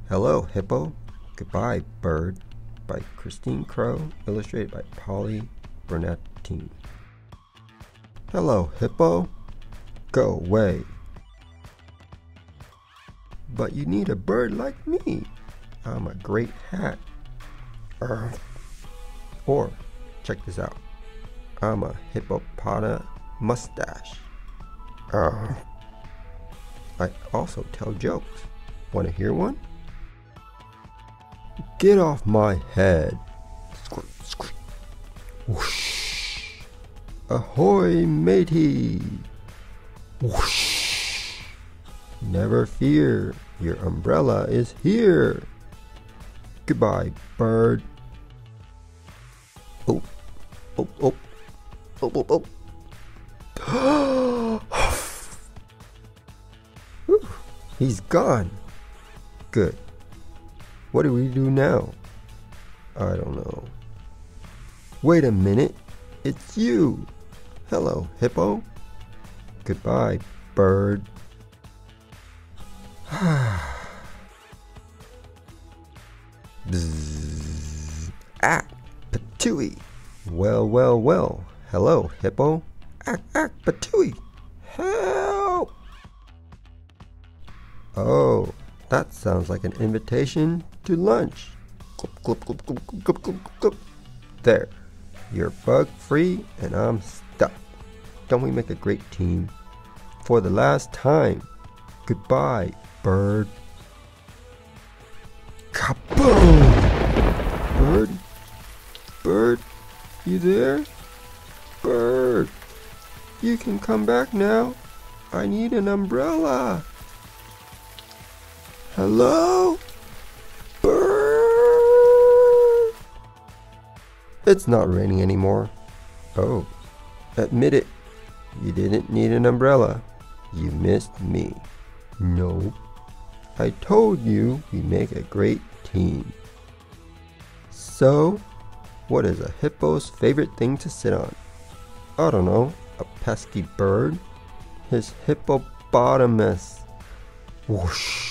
Hello, Hippo. Goodbye, Bird. By Kristyn Crow, illustrated by Bernatene. Hello, Hippo. Go away. But you need a bird like me. I'm a great hat. Or, check this out. I'm a hippopotamus mustache. I also tell jokes. Want to hear one? Get off my head. Squirt, squirt. Whoosh. Ahoy, matey. Whoosh. Never fear, your umbrella is here. Goodbye, bird. Oh, oh, oh, oh, oh, oh. Whew, he's gone. Good. What do we do now? I don't know. Wait a minute. It's you. Hello, Hippo. Goodbye, bird. Bzzz. Ah, patooey. Well, well, well. Hello, Hippo. Patooey. Help! Oh, that sounds like an invitation to lunch. Glub, glub, glub, glub, glub, glub, glub. There. You're bug free and I'm stuck. Don't we make a great team? For the last time. Goodbye, bird. Kaboom! Bird? Bird? You there? Bird! You can come back now. I need an umbrella. Hello? Bird? It's not raining anymore. Oh, admit it. You didn't need an umbrella. You missed me. No. I told you we make a great team. So, what is a hippo's favorite thing to sit on? I don't know. A pesky bird? His hippopotamus. Whoosh.